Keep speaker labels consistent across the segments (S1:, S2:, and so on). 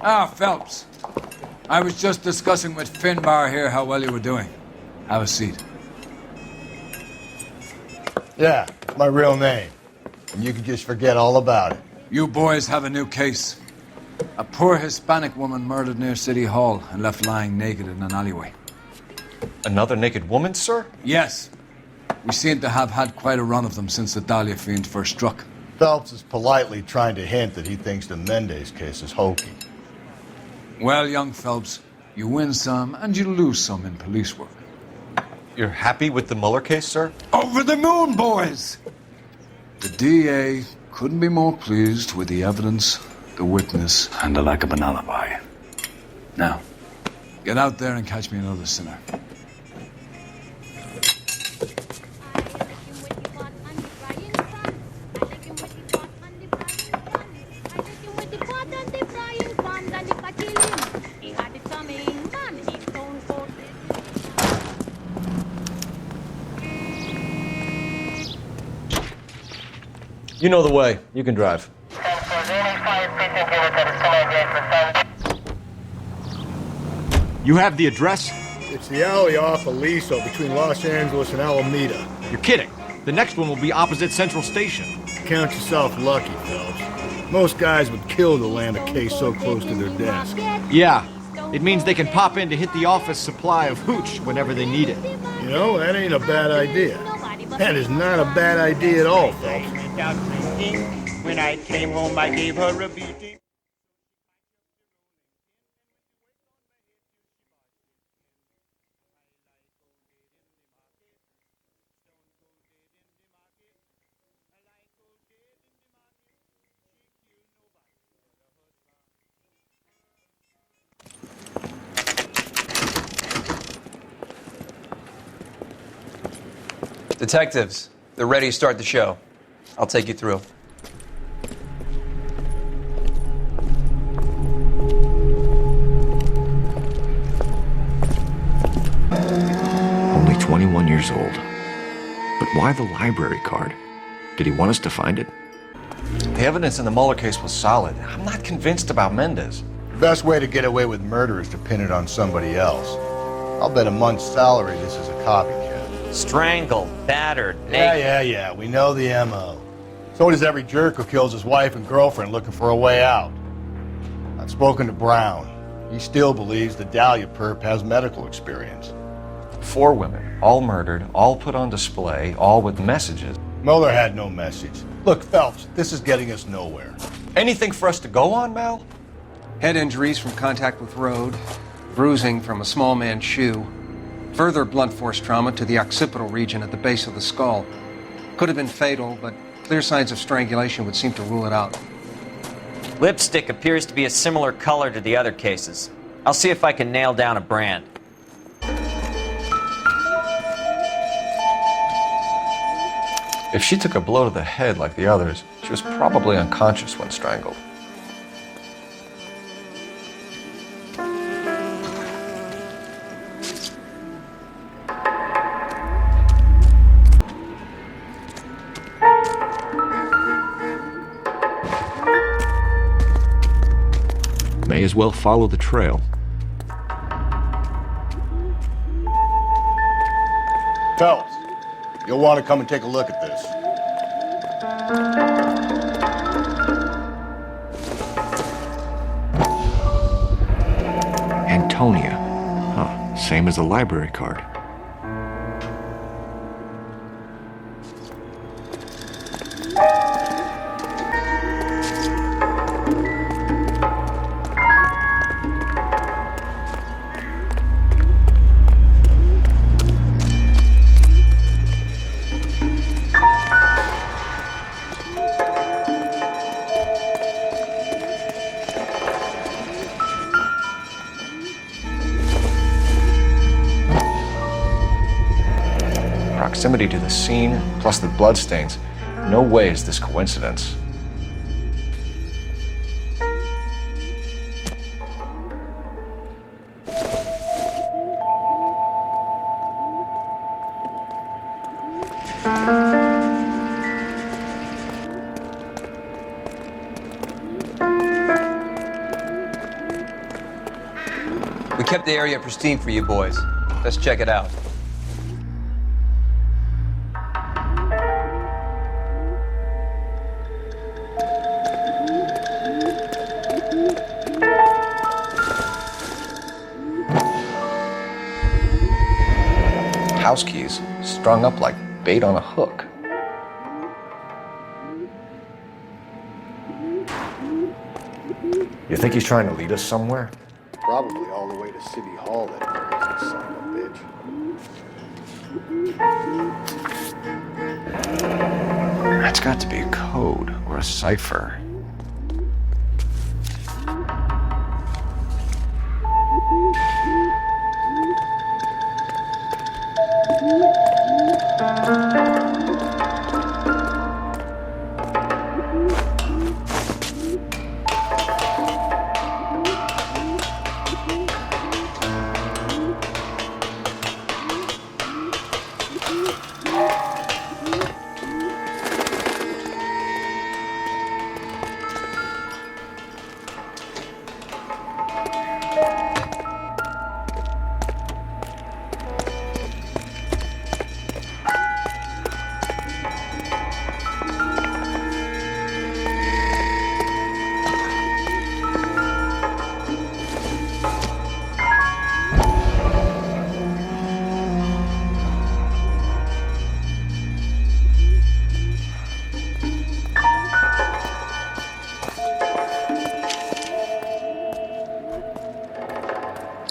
S1: Ah, Phelps. I was just discussing with Finbar here how well you were doing. Have a seat.
S2: Yeah, my real name. And you can just forget all about it.
S1: You boys have a new case. A poor Hispanic woman murdered near City Hall and left lying naked in an alleyway.
S3: Another naked woman, sir?
S1: Yes. We seem to have had quite a run of them since the Dahlia fiend first struck.
S2: Phelps is politely trying to hint that he thinks the Mendez case is hokey.
S1: Well, young Phelps, you win some and you lose some in police work.
S3: You're happy with the Mueller case, sir?
S1: Over the moon, boys! The DA couldn't be more pleased with the evidence, the witness, and the lack of an alibi. Now, get out there and catch me another sinner.
S3: You know the way. You can drive.
S4: You have the address?
S2: It's the alley off Aliso between Los Angeles and Alameda.
S4: You're kidding. The next one will be opposite Central Station.
S2: Count yourself lucky, Phelps. Most guys would kill to land a case so close to their desk.
S4: Yeah. It means they can pop in to hit the office supply of hooch whenever they need it.
S2: You know, that ain't a bad idea. That is not a bad idea at all, Phelps.
S5: When I came home, I gave her a beating.
S6: Detectives, they're ready to start the show. I'll take you through.
S7: Only 21 years old. But why the library card? Did he want us to find it?
S3: The evidence in the Mueller case was solid. I'm not convinced about Mendez.
S2: The best way to get away with murder is to pin it on somebody else. I'll bet a month's salary this is a copycat.
S8: Strangled, battered, naked.
S2: Yeah. We know the M.O. So does every jerk who kills his wife and girlfriend looking for a way out. I've spoken to Brown. He still believes the Dahlia perp has medical experience.
S3: 4 women, all murdered, all put on display, all with messages.
S2: Mueller had no message. Look, Phelps, this is getting us nowhere.
S3: Anything for us to go on, Mal?
S9: Head injuries from contact with road, bruising from a small man's shoe, further blunt force trauma to the occipital region at the base of the skull. Could have been fatal, but clear signs of strangulation would seem to rule it out.
S8: Lipstick appears to be a similar color to the other cases. I'll see if I can nail down a brand.
S3: If she took a blow to the head like the others, she was probably unconscious when strangled.
S7: May as well follow the trail.
S2: Phelps, you'll want to come and take a look at this.
S7: Antonia. Huh, same as the library card.
S3: Proximity to the scene, plus the bloodstains. No way is this coincidence.
S6: kept the area pristine for you boys. Let's check it out.
S3: House keys strung up like bait on a hook. You think he's trying to lead us somewhere?
S2: Probably all the way to City Hall, that crazy son of a bitch.
S3: That's got to be a code or a cipher.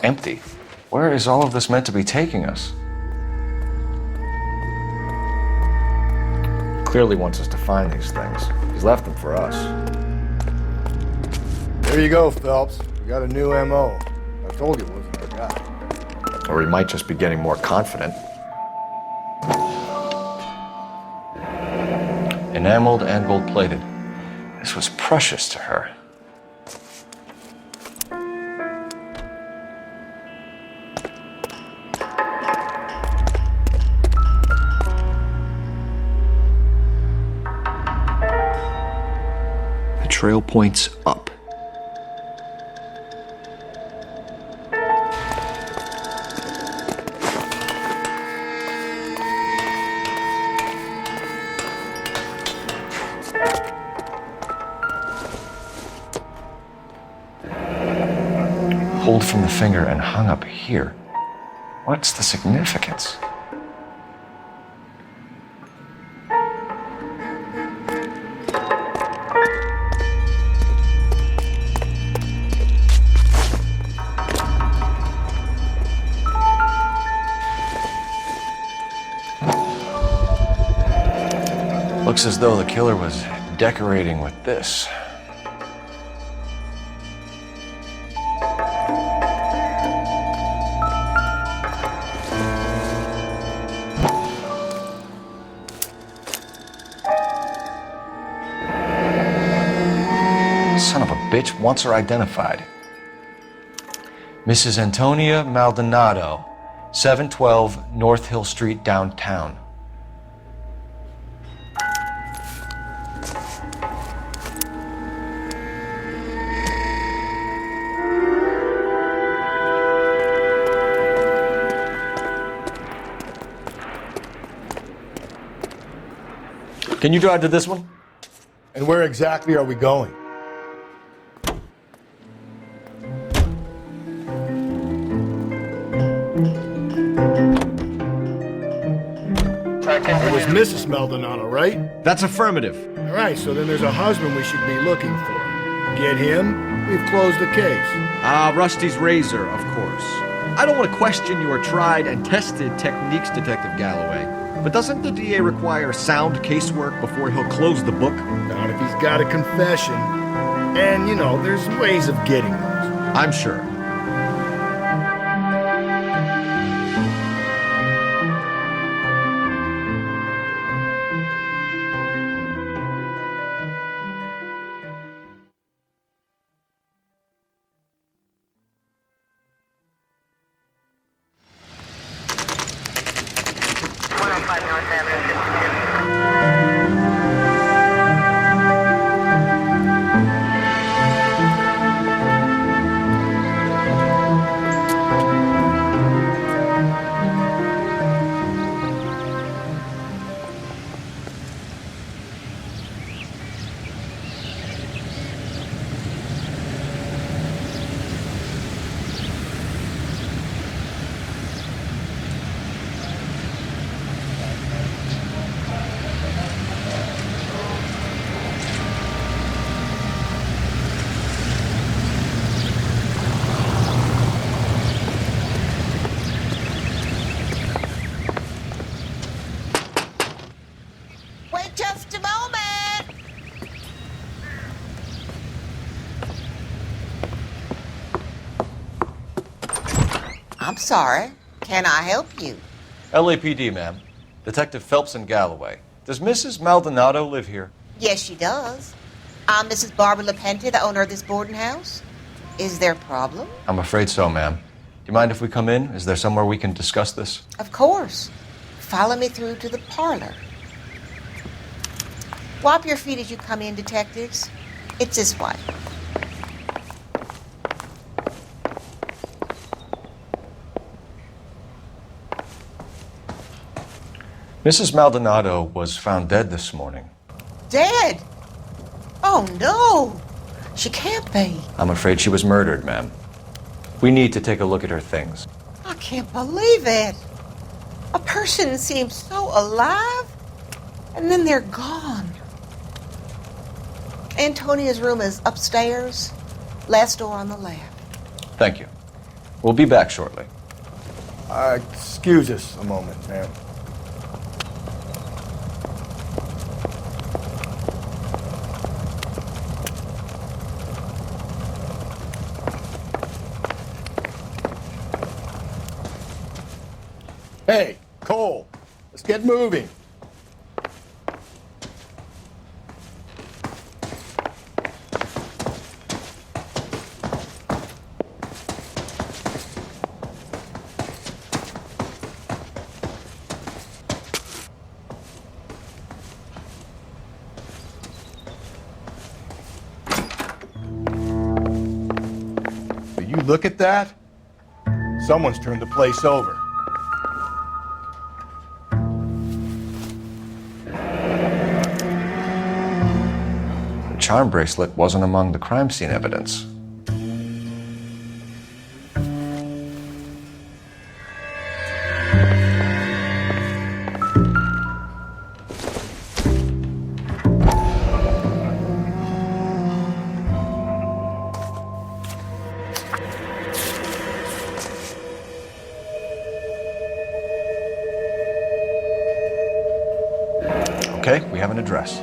S3: Empty. Where is all of this meant to be taking us? Clearly wants us to find these things. He's left them for us.
S2: There you go, Phelps. We got a new M.O. I told you it wasn't our guy.
S3: Or he might just be getting more confident. Enameled and gold-plated. This was precious to her. The trail points up. Pulled from the finger and hung up here. What's the significance? Looks as though the killer was decorating with this. Son of a bitch wants her identified. Mrs. Antonia Maldonado, 712 North Hill Street, downtown. Can you drive to this one?
S2: And where exactly are we going? It was Mrs. Maldonado, right?
S4: That's affirmative.
S2: All right, so then there's a husband we should be looking for. Get him, we've closed the case.
S4: Ah, Rusty's razor, of course. I don't want to question your tried and tested techniques, Detective Galloway. But doesn't the DA require sound casework before he'll close the book?
S2: Not if he's got a confession. And, you know, there's ways of getting those.
S4: I'm sure.
S10: I'm sorry. Can I help you?
S3: LAPD, ma'am. Detective Phelps and Galloway. Does Mrs. Maldonado live here?
S10: Yes, she does. I'm Mrs. Barbara LaPente, the owner of this boarding house. Is there a problem?
S3: I'm afraid so, ma'am. Do you mind if we come in? Is there somewhere we can discuss this?
S10: Of course. Follow me through to the parlor. Wipe your feet as you come in, detectives. It's this way.
S3: Mrs. Maldonado was found dead this morning.
S10: Dead? Oh, no. She can't be.
S3: I'm afraid she was murdered, ma'am. We need to take a look at her things.
S10: I can't believe it. A person seems so alive, and then they're gone. Antonia's room is upstairs, last door on the left.
S3: Thank you. We'll be back shortly.
S2: Excuse us a moment, ma'am. Hey, Cole, let's get moving. Will you look at that? Someone's turned the place over.
S3: The charm bracelet wasn't among the crime scene evidence. Okay, we have an address.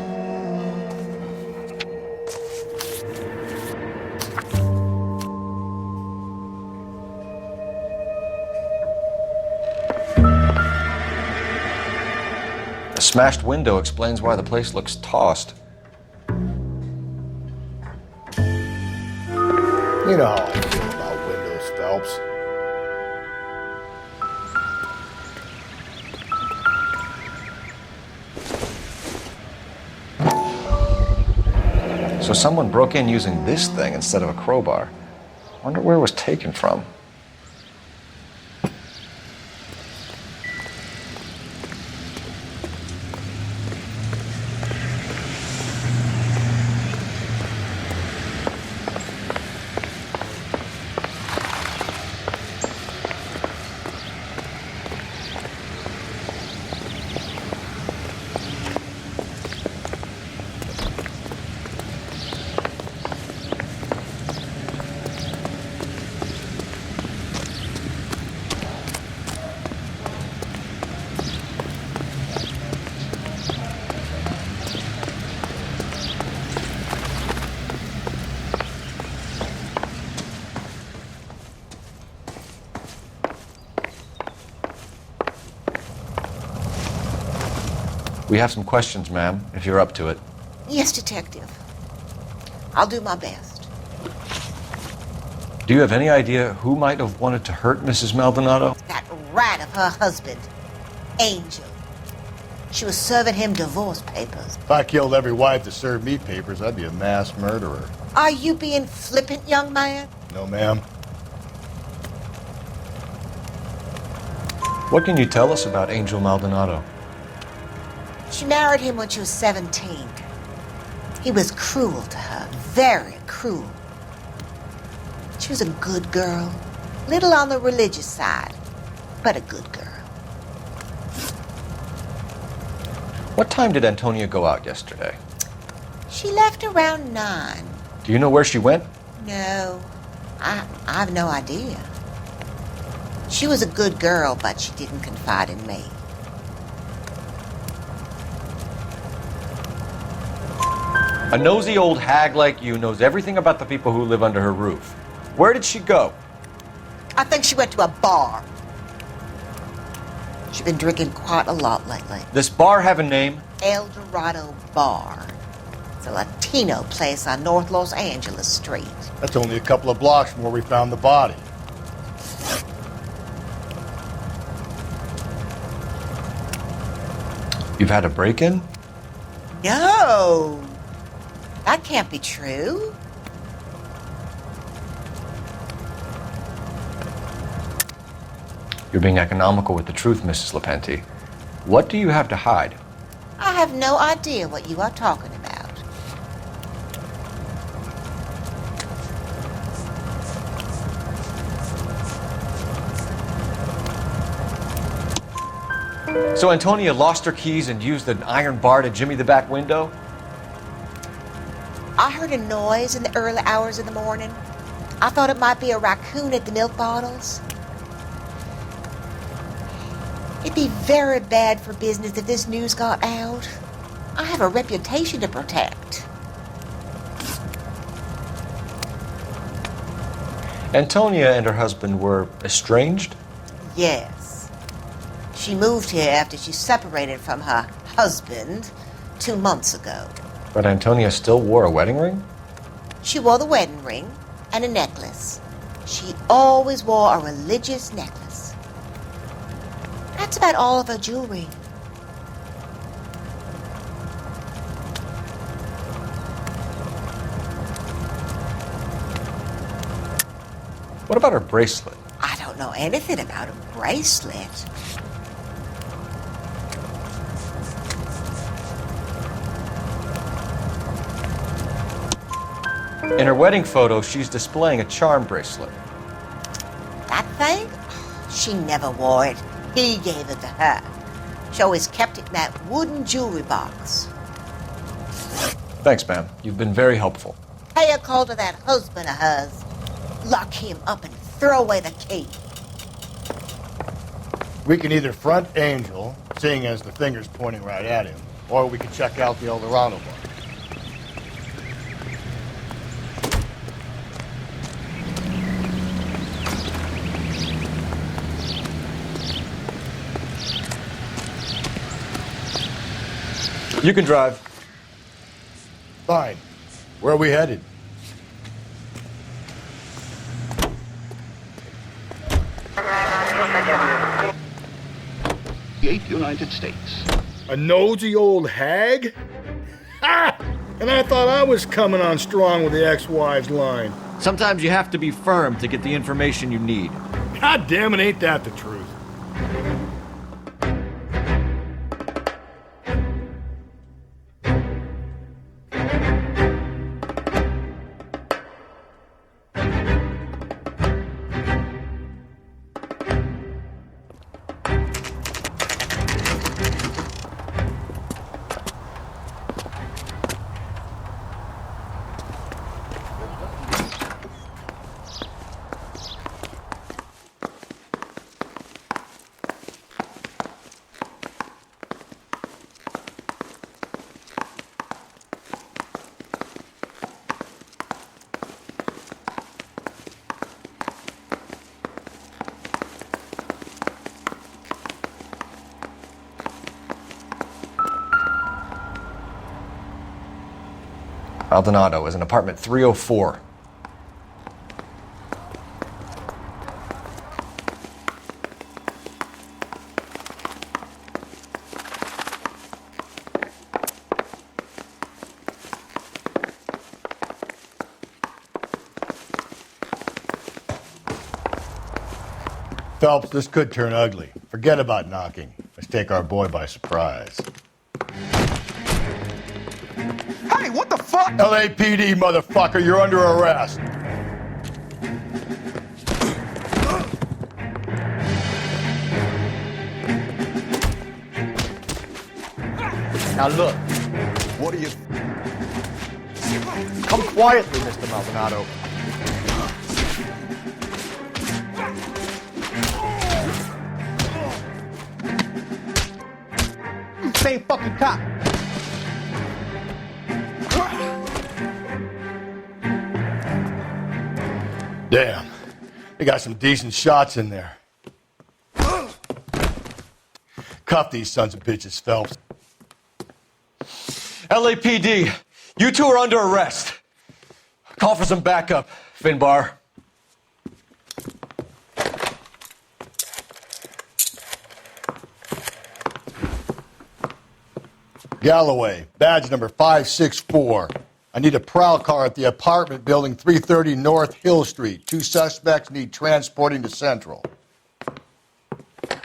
S3: A smashed window explains why the place looks tossed.
S2: You know how I feel about windows, Phelps.
S3: So someone broke in using this thing instead of a crowbar. Wonder where it was taken from. We have some questions, ma'am, if you're up to it.
S10: Yes, detective. I'll do my best.
S3: Do you have any idea who might have wanted to hurt Mrs. Maldonado?
S10: That rat of her husband, Angel. She was serving him divorce papers.
S2: If I killed every wife that served me papers, I'd be a mass murderer.
S10: Are you being flippant, young man?
S2: No, ma'am.
S3: What can you tell us about Angel Maldonado?
S10: She married him when she was 17. He was cruel to her, very cruel. She was a good girl, little on the religious side, but a good girl.
S3: What time did Antonia go out yesterday?
S10: She left around 9.
S3: Do you know where she went?
S10: No, I have no idea. She was a good girl, but she didn't confide in me.
S3: A nosy old hag like you knows everything about the people who live under her roof. Where did she go?
S10: I think she went to a bar. She's been drinking quite a lot lately.
S8: This bar have a name?
S10: El Dorado Bar. It's a Latino place on North Los Angeles Street.
S2: That's only a couple of blocks from where we found the body.
S3: You've had a break-in?
S10: No! That can't be true.
S3: You're being economical with the truth, Mrs. Lepenti. What do you have to hide?
S10: I have no idea what you are talking about.
S3: So Antonia lost her keys and used an iron bar to jimmy the back window?
S10: I heard a noise in the early hours of the morning. I thought it might be a raccoon at the milk bottles. It'd be very bad for business if this news got out. I have a reputation to protect.
S3: Antonia and her husband were estranged?
S10: Yes. She moved here after she separated from her husband 2 months ago.
S3: But Antonia still wore a wedding ring?
S10: She wore the wedding ring and a necklace. She always wore a religious necklace. That's about all of her jewelry.
S3: What about her bracelet?
S10: I don't know anything about a bracelet.
S3: In her wedding photo, she's displaying a charm bracelet.
S10: That thing? She never wore it. He gave it to her. She always kept it in that wooden jewelry box.
S3: Thanks, ma'am. You've been very helpful.
S10: Pay a call to that husband of hers. Lock him up and throw away the key.
S2: We can either front Angel, seeing as the finger's pointing right at him, or we can check out the El Dorado bar.
S3: You can drive.
S2: Fine. Where are we headed?
S11: United States.
S12: A nosy old hag? Ha! And I thought I was coming on strong with the ex-wives line.
S4: Sometimes you have to be firm to get the information you need.
S12: God damn it, ain't that the truth?
S3: Maldonado is in apartment 304.
S2: Phelps, this could turn ugly. Forget about knocking. Let's take our boy by surprise.
S11: Hey, what the fuck?
S2: LAPD, motherfucker, you're under arrest. Now look, what are you... Come quietly, Mr. Maldonado. Same fucking cop. Damn. They got some decent shots in there. Cuff these sons of bitches, Phelps.
S3: LAPD, you two are under arrest. Call for some backup, Finbar.
S2: Galloway, badge number 564. I need a prowl car at the apartment building 330 North Hill Street. 2 suspects need transporting to Central.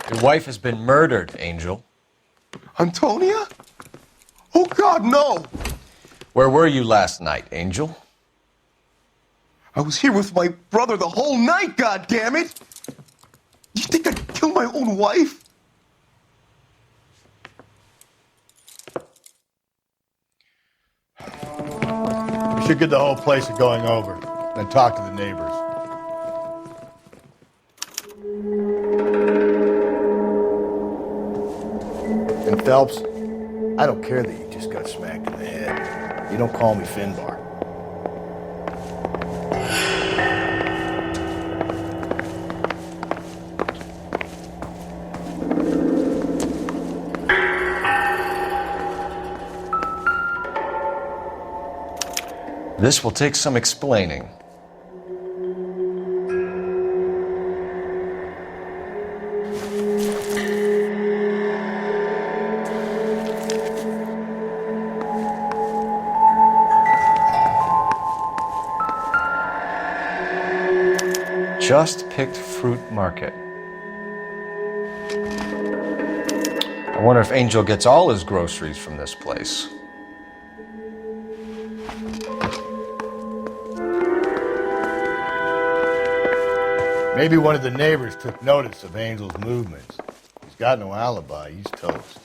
S3: Your wife has been murdered, Angel.
S11: Antonia? Oh, God, no!
S3: Where were you last night, Angel?
S11: I was here with my brother the whole night, God damn it! You think I'd kill my own wife?
S2: We should get the whole place going over, then talk to the neighbors. And Phelps, I don't care that you just got smacked in the head. You don't call me Finbar.
S3: This will take some explaining. Just picked fruit market. I wonder if Angel gets all his groceries from this place.
S2: Maybe one of the neighbors took notice of Angel's movements. He's got no alibi. He's toast.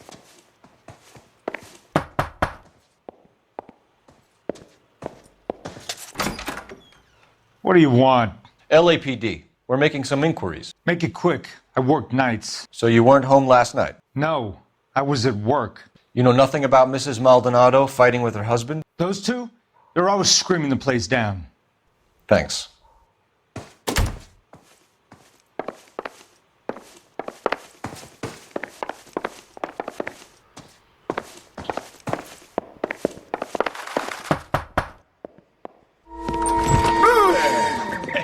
S13: What do you want?
S3: LAPD. We're making some inquiries.
S13: Make it quick. I work nights.
S3: So you weren't home last night?
S13: No, I was at work.
S3: You know nothing about Mrs. Maldonado fighting with her husband?
S13: Those two? They're always screaming the place down.
S3: Thanks.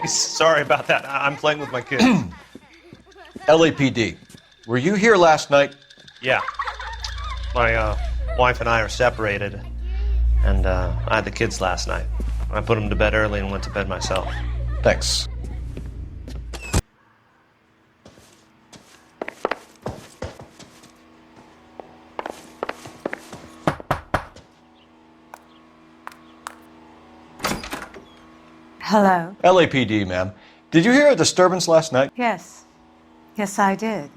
S14: Sorry about that. I'm playing with my kids.
S3: LAPD, were you here last night?
S14: Yeah. My wife and I are separated, and I had the kids last night. I put them to bed early and went to bed myself.
S3: Thanks.
S15: Hello?
S3: LAPD, ma'am. Did you hear a disturbance last night?
S15: Yes. Yes, I did.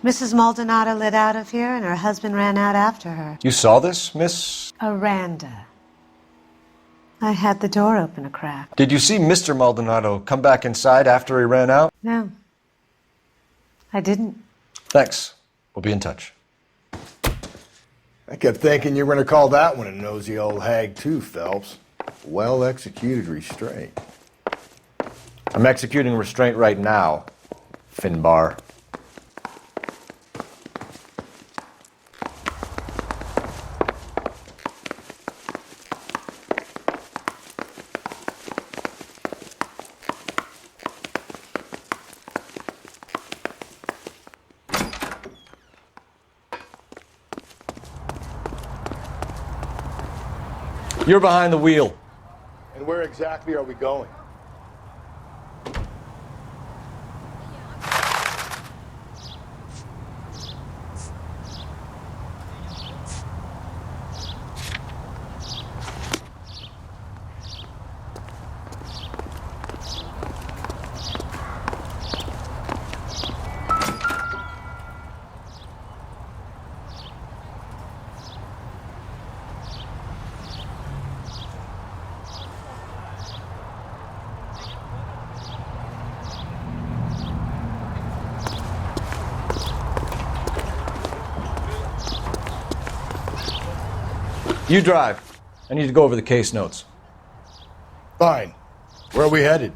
S15: Mrs. Maldonado lit out of here, and her husband ran out after her.
S3: You saw this, Miss?
S15: Aranda. I had the door open a crack.
S3: Did you see Mr. Maldonado come back inside after he ran out?
S15: No. I didn't.
S3: Thanks. We'll be in touch.
S2: I kept thinking you were going to call that one a nosy old hag too, Phelps. Well-executed restraint.
S3: I'm executing restraint right now, Finbar. You're behind the wheel.
S2: And where exactly are we going?
S3: You drive. I need to go over the case notes.
S2: Fine. Where are we headed?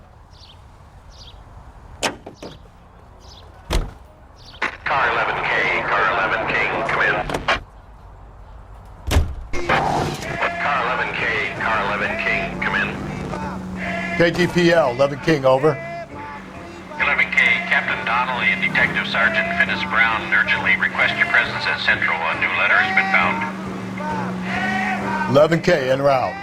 S2: KGPL, 11 King, over.
S16: 11K, Captain Donnelly and Detective Sergeant Finis Brown urgently request your presence at Central. A new letter has been found.
S2: 11K, en route.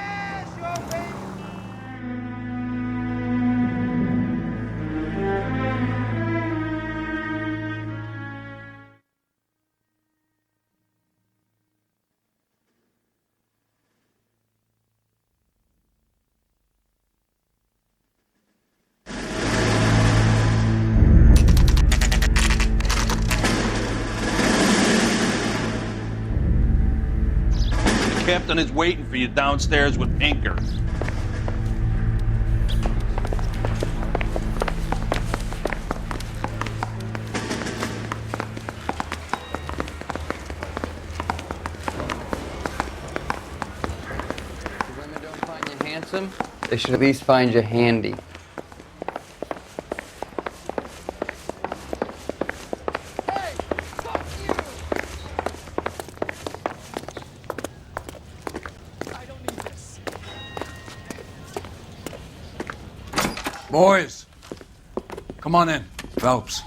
S17: The captain is waiting for you downstairs with Pinker.
S18: Women don't find you handsome? They should at least find you handy.
S1: Boys, come on in. Phelps,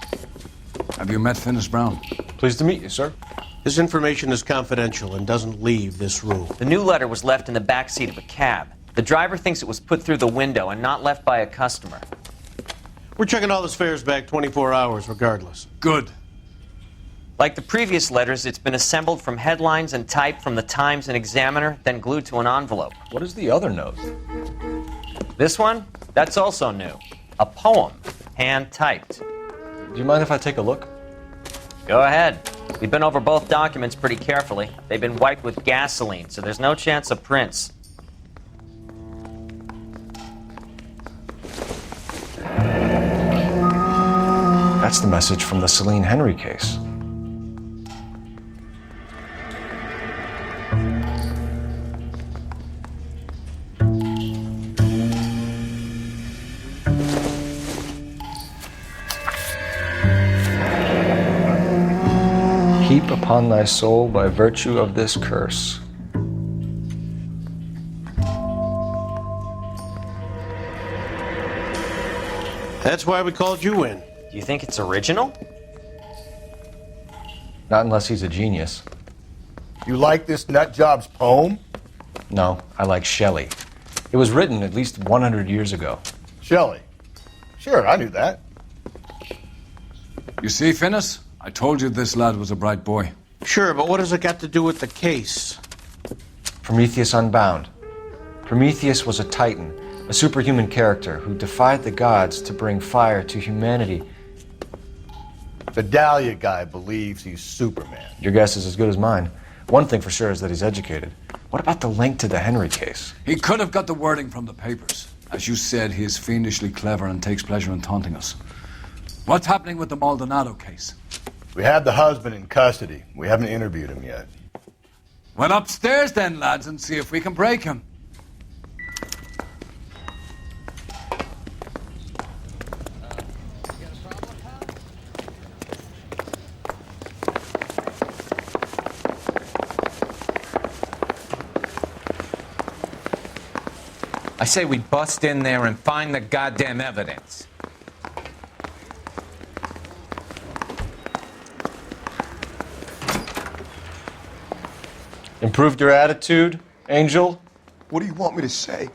S1: have you met Finis Brown?
S3: Pleased to meet you, sir.
S14: This information is confidential and doesn't leave this room.
S8: The new letter was left in the back seat of a cab. The driver thinks it was put through the window and not left by a customer.
S14: We're checking all his fares back 24 hours regardless.
S1: Good.
S8: Like the previous letters, it's been assembled from headlines and typed from the Times and Examiner, then glued to an envelope.
S3: What is the other note?
S8: This one? That's also new. A poem, hand-typed.
S3: Do you mind if I take a look?
S8: Go ahead. We've been over both documents pretty carefully. They've been wiped with gasoline, so there's no chance of prints.
S3: That's the message from the Celine Henry case. Heap upon thy soul by virtue of this curse.
S14: That's why we called you in.
S8: Do you think it's original?
S3: Not unless he's a genius.
S2: You like this nutjob's poem?
S3: No, I like Shelley. It was written at least 100 years ago.
S2: Shelley? Sure, I knew that.
S1: You see, Finis? I told you this lad was a bright boy.
S14: Sure, but what has it got to do with the case?
S3: Prometheus Unbound. Prometheus was a titan, a superhuman character who defied the gods to bring fire to humanity.
S2: The Dahlia guy believes he's Superman.
S3: Your guess is as good as mine. One thing for sure is that he's educated. What about the link to the Henry case?
S1: He could have got the wording from the papers. As you said, he is fiendishly clever and takes pleasure in taunting us. What's happening with the Maldonado case?
S2: We have the husband in custody. We haven't interviewed him yet.
S1: Well, upstairs then, lads, and see if we can break him.
S19: I say we bust in there and find the goddamn evidence.
S3: Improved your attitude, Angel?
S11: What do you want me to say?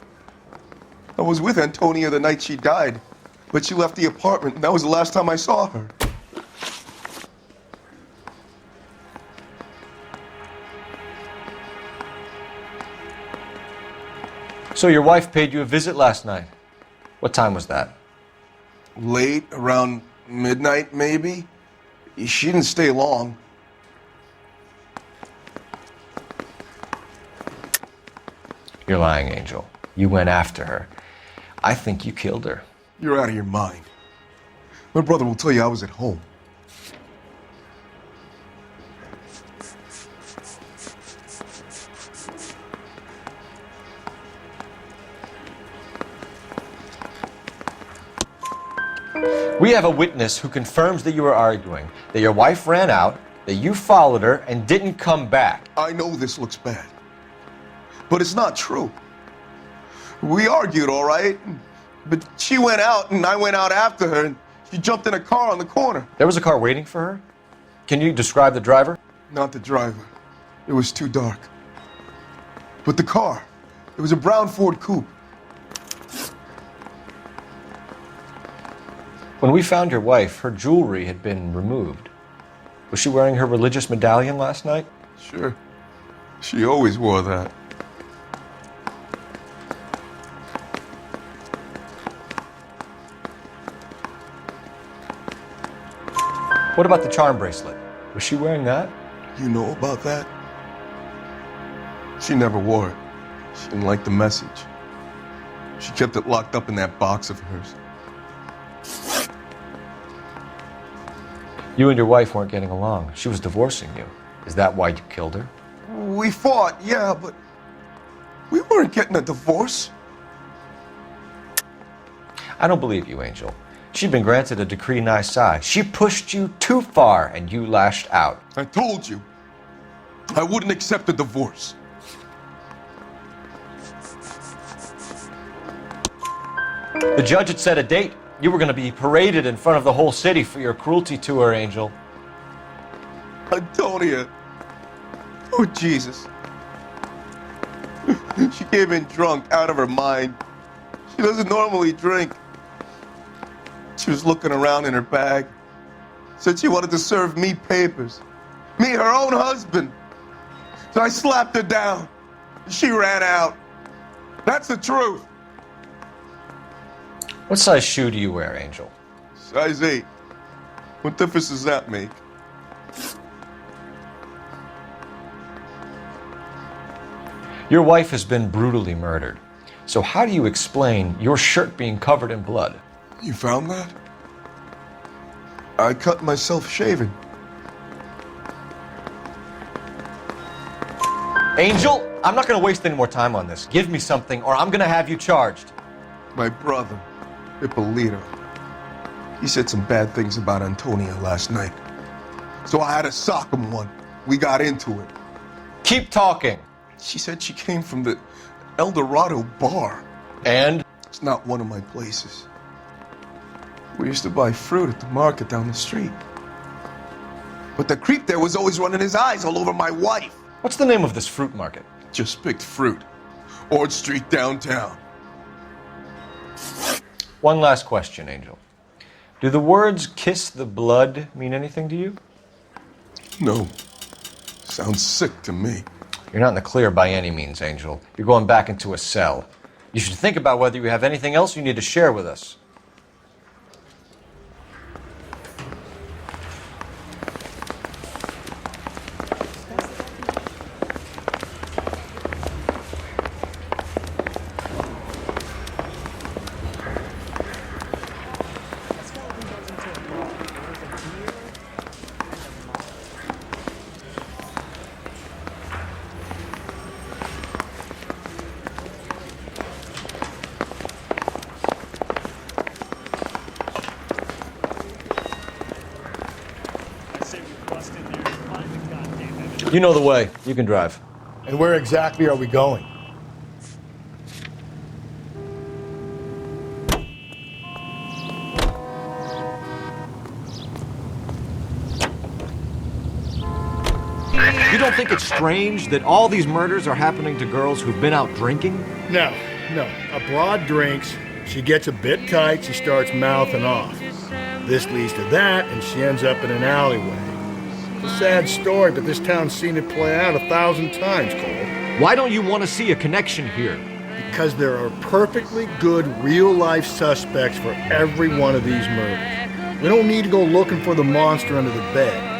S11: I was with Antonia the night she died, but she left the apartment, and that was the last time I saw her.
S3: So your wife paid you a visit last night. What time was that?
S11: Late, around midnight, maybe? She didn't stay long.
S3: You're lying, Angel. You went after her. I think you killed her.
S11: You're out of your mind. My brother will tell you I was at home.
S3: We have a witness who confirms that you were arguing, that your wife ran out, that you followed her and didn't come back.
S11: I know this looks bad, but it's not true. We argued, all right? But she went out, and I went out after her, and she jumped in a car on the corner.
S3: There was a car waiting for her? Can you describe the driver?
S11: Not the driver. It was too dark. But the car, it was a brown Ford Coupe.
S3: When we found your wife, her jewelry had been removed. Was she wearing her religious medallion last night?
S11: Sure. She always wore that.
S3: What about the charm bracelet? Was she wearing that?
S11: You know about that? She never wore it. She didn't like the message. She kept it locked up in that box of hers.
S3: You and your wife weren't getting along. She was divorcing you. Is that why you killed her?
S11: We fought, yeah, but we weren't getting a divorce.
S3: I don't believe you, Angel. She'd been granted a decree nisi. She pushed you too far and you lashed out.
S11: I told you. I wouldn't accept a divorce.
S3: The judge had set a date. You were going to be paraded in front of the whole city for your cruelty to her, Angel.
S11: Antonia. Oh, Jesus. She came in drunk, out of her mind. She doesn't normally drink. She was looking around in her bag. Said she wanted to serve me papers. Me, her own husband. So I slapped her down. She ran out. That's the truth.
S3: What size shoe do you wear, Angel?
S11: Size 8. What difference does that make?
S3: Your wife has been brutally murdered. So how do you explain your shirt being covered in blood?
S11: You found that? I cut myself shaving.
S3: Angel, I'm not going to waste any more time on this. Give me something or I'm going to have you charged.
S11: My brother, Ippolito, he said some bad things about Antonia last night. So I had to sock him one. We got into it.
S3: Keep talking.
S11: She said she came from the El Dorado bar.
S3: And?
S11: It's not one of my places. We used to buy fruit at the market down the street. But the creep there was always running his eyes all over my wife.
S3: What's the name of this fruit market?
S11: Just picked fruit. Ord Street downtown.
S3: One last question, Angel. Do the words kiss the blood mean anything to you?
S11: No. Sounds sick to me.
S3: You're not in the clear by any means, Angel. You're going back into a cell. You should think about whether you have anything else you need to share with us. You know the way. You can drive.
S12: And where exactly are we going?
S4: You don't think it's strange that all these murders are happening to girls who've been out drinking?
S12: No. A broad drinks, she gets a bit tight, she starts mouthing off. This leads to that, and she ends up in an alleyway. It's a sad story, but this town's seen it play out 1,000 times, Cole.
S4: Why don't you want to see a connection here?
S12: Because there are perfectly good real-life suspects for every one of these murders. We don't need to go looking for the monster under the bed.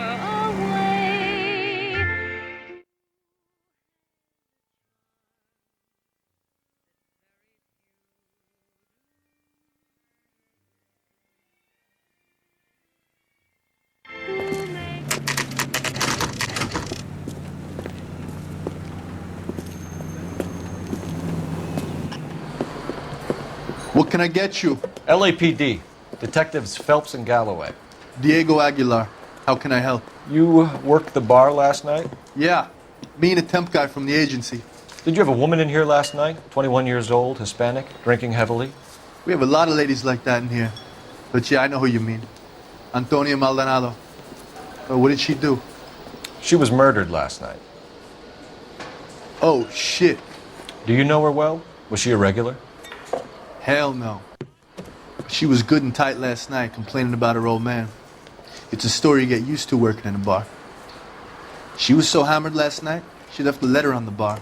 S20: What can I get you?
S3: LAPD. Detectives Phelps and Galloway.
S20: Diego Aguilar. How can I help?
S3: You worked the bar last night?
S20: Yeah. Me and a temp guy from the agency.
S3: Did you have a woman in here last night? 21 years old, Hispanic, drinking heavily?
S20: We have a lot of ladies like that in here. But yeah, I know who you mean. Antonia Maldonado. What did she do?
S3: She was murdered last night.
S20: Oh, shit.
S3: Do you know her well? Was she a regular?
S20: Hell no. She was good and tight last night, complaining about her old man. It's a story you get used to working in a bar. She was so hammered last night, she left a letter on the bar.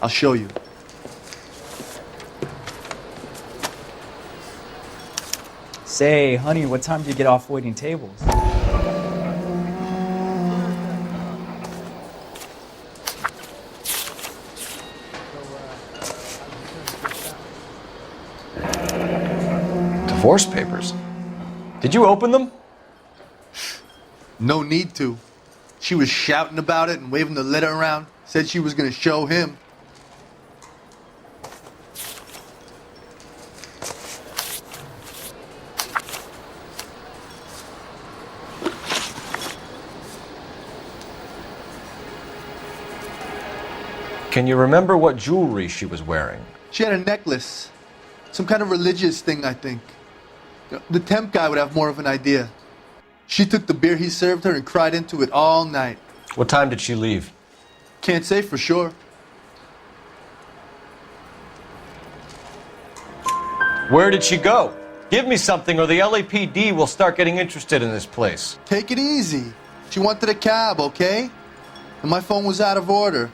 S20: I'll show you.
S21: Say, honey, what time do you get off waiting tables?
S3: Divorce papers? Did you open them?
S20: No need to. She was shouting about it and waving the letter around. Said she was going to show him.
S3: Can you remember what jewelry she was wearing?
S20: She had a necklace. Some kind of religious thing, I think. The temp guy would have more of an idea. She took the beer he served her and cried into it all night.
S3: What time did she leave?
S20: Can't say for sure.
S3: Where did she go? Give me something or the LAPD will start getting interested in this place.
S20: Take it easy. She wanted a cab, okay? And my phone was out of order.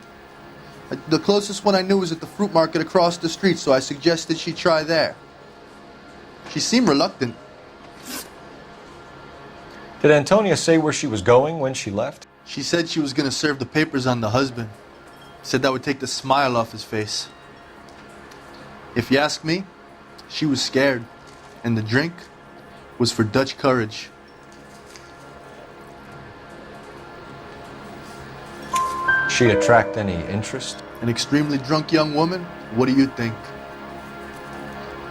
S20: The closest one I knew was at the fruit market across the street, so I suggested she try there. She seemed reluctant.
S3: Did Antonia say where she was going when she left?
S20: She said she was going to serve the papers on the husband. Said that would take the smile off his face. If you ask me, she was scared. And the drink was for Dutch courage.
S3: She'd attract any interest?
S20: An extremely drunk young woman? What do you think?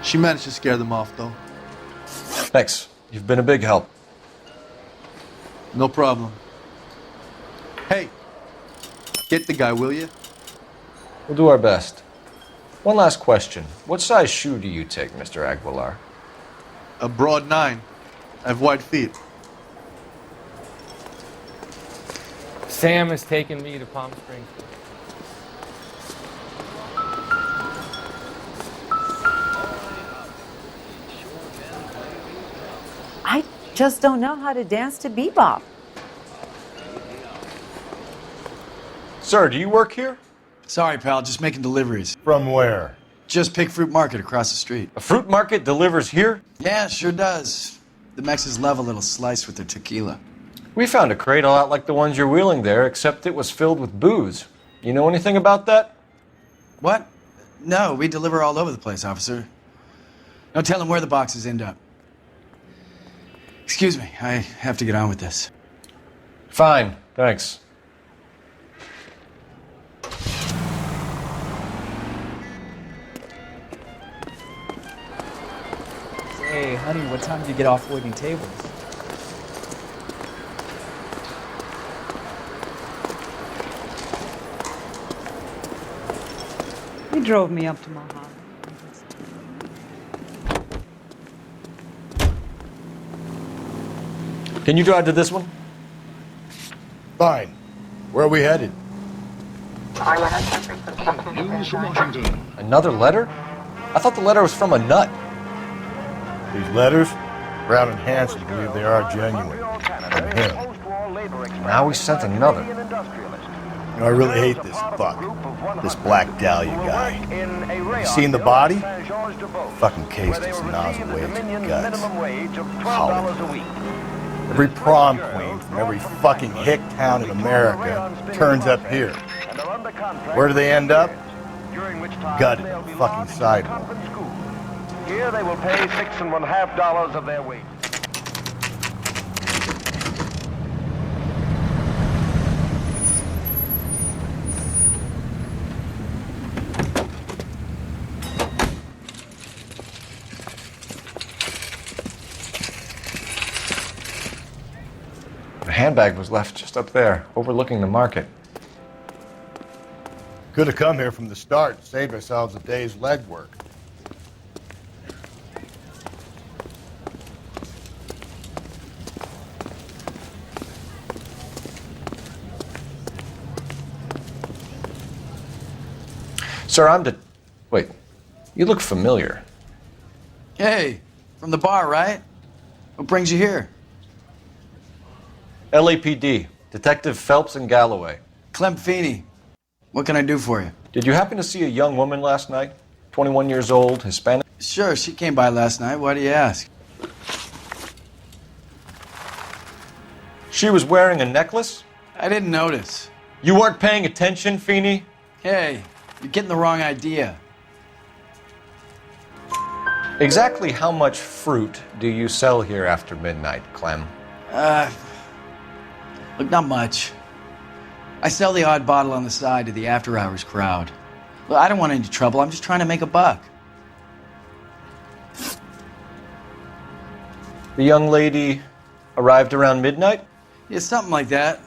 S20: She managed to scare them off, though.
S3: Thanks. You've been a big help.
S20: No problem. Hey, get the guy, will you?
S3: We'll do our best. One last question. What size shoe do you take, Mr. Aguilar?
S20: A broad 9. I have wide feet.
S22: Sam has taken me to Palm Springs.
S23: I just don't know how to dance to bebop.
S3: Sir, do you work here?
S1: Sorry, pal, just making deliveries.
S12: From where?
S1: Just Pick Fruit Market across the street.
S3: A fruit market delivers here?
S1: Yeah, sure does. The Mexes love a little slice with their tequila.
S3: We found a crate a lot like the ones you're wheeling there, except it was filled with booze. You know anything about that?
S1: What? No, we deliver all over the place, officer. No telling where the boxes end up. Excuse me, I have to get on with this.
S3: Fine, thanks.
S21: Hey, honey, what time do you get off waiting tables?
S23: He drove me up to Mojave.
S3: Can you drive to this one?
S12: Fine. Where are we headed?
S16: News from Washington.
S3: Another letter? I thought the letter was from a nut.
S12: These letters? Brown and Hanson believe they are genuine. From him.
S3: Now we sent another.
S12: You know, I really hate this fuck. This Black Dahlia guy. You seen the body? Fucking cased his nozzle way into guts. Hollywood. Every prom queen from every fucking hick town in America turns up here. Where do they end up? Gutted on the fucking sidewalk.
S16: Here they will pay $6 1/2 of their wage.
S3: The handbag was left just up there, overlooking the market.
S12: Could have come here from the start and saved ourselves a day's legwork.
S3: Sir, Wait, you look familiar.
S5: Hey, from the bar, right? What brings you here?
S3: LAPD, Detective Phelps and Galloway.
S5: Clem Feeney. What can I do for you?
S3: Did you happen to see a young woman last night? 21 years old, Hispanic?
S5: Sure, she came by last night. Why do you ask?
S3: She was wearing a necklace?
S5: I didn't notice.
S3: You weren't paying attention, Feeney?
S5: Hey, you're getting the wrong idea.
S3: Exactly how much fruit do you sell here after midnight, Clem?
S5: Look, not much. I sell the odd bottle on the side to the after-hours crowd. Look, I don't want any trouble. I'm just trying to make a buck.
S3: The young lady arrived around midnight?
S5: Yeah, something like that.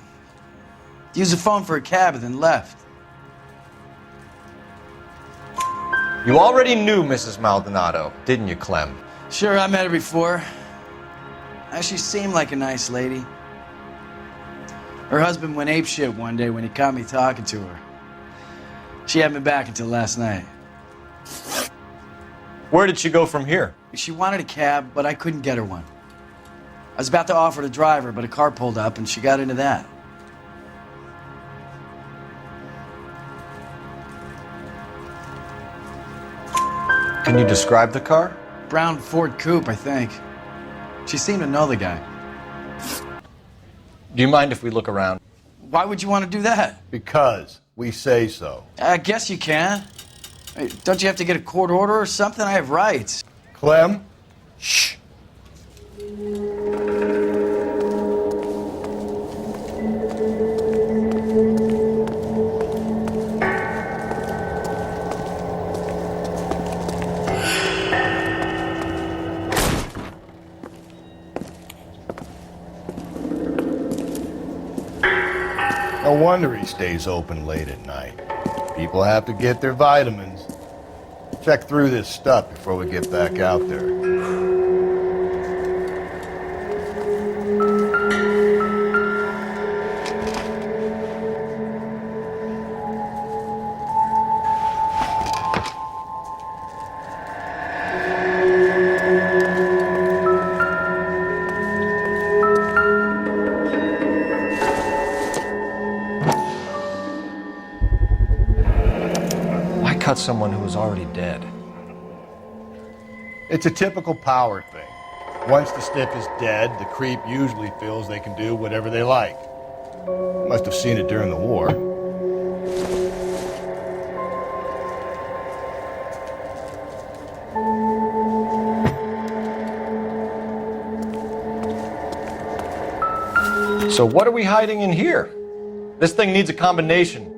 S5: Used the phone for a cab and then left.
S3: You already knew Mrs. Maldonado, didn't you, Clem?
S5: Sure, I met her before. She seemed like a nice lady. Her husband went apeshit one day when he caught me talking to her. She had me back until last night.
S3: Where did she go from here?
S5: She wanted a cab, but I couldn't get her one. I was about to offer to drive her, but a car pulled up and she got into that.
S3: Can you describe the car?
S5: Brown Ford Coupe, I think. She seemed to know the guy.
S3: Do you mind if we look around?
S5: Why would you want to do that?
S2: Because we say so.
S5: I guess you can. Hey, don't you have to get a court order or something? I have rights.
S2: Clem? Shh. No wonder he stays open late at night. People have to get their vitamins. Check through this stuff before we get back out there.
S3: Cut someone who was already dead.
S2: It's a typical power thing. Once the stiff is dead, the creep usually feels they can do whatever they like. Must have seen it during the war.
S3: So what are we hiding in here? This thing needs a combination.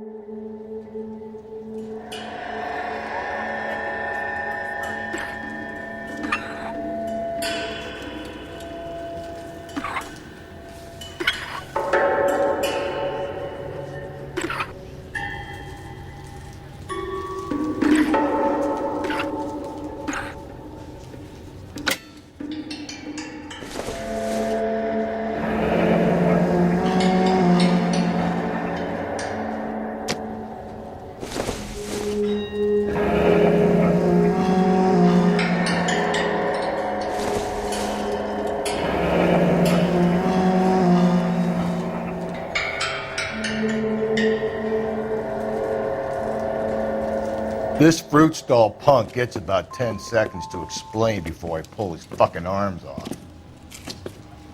S2: This fruit stall punk gets about 10 seconds to explain before I pull his fucking arms off.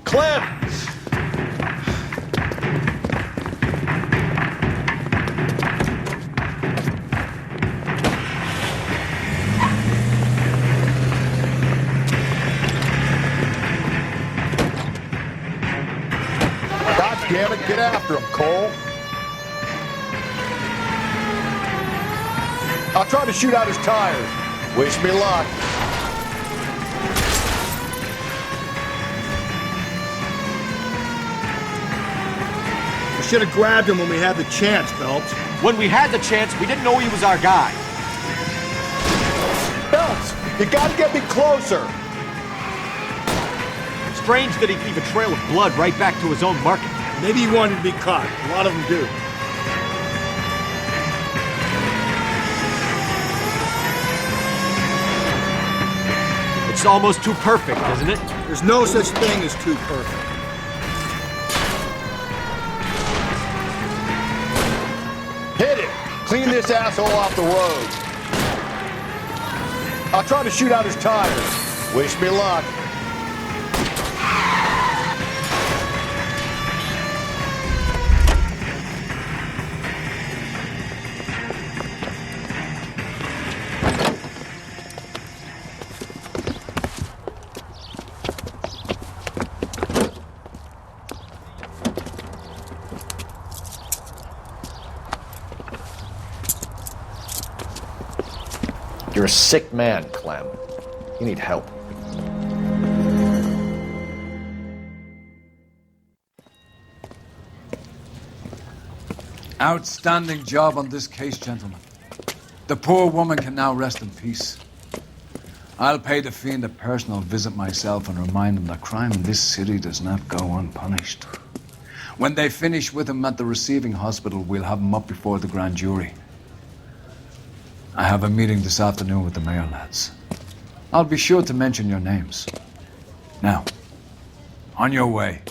S3: Clem!
S2: God damn it, get after him, Cole. I'll try to shoot out his tires. Wish me luck.
S12: We should have grabbed him when we had the chance, Phelps.
S4: When we had the chance, we didn't know he was our guy.
S2: Phelps, you gotta get me closer.
S4: Strange that he'd leave a trail of blood right back to his own market.
S12: Maybe he wanted to be caught. A lot of them do.
S4: It's almost too perfect, isn't it?
S12: There's no such thing as too perfect. Hit it! Clean this asshole off the road. I'll try to shoot out his tires. Wish me luck.
S3: You're a sick man, Clem. You need help.
S1: Outstanding job on this case, gentlemen. The poor woman can now rest in peace. I'll pay the fiend a personal visit myself and remind him that crime in this city does not go unpunished. When they finish with him at the receiving hospital, we'll have him up before the grand jury. I have a meeting this afternoon with the mayor lads. I'll be sure to mention your names. Now, on your way.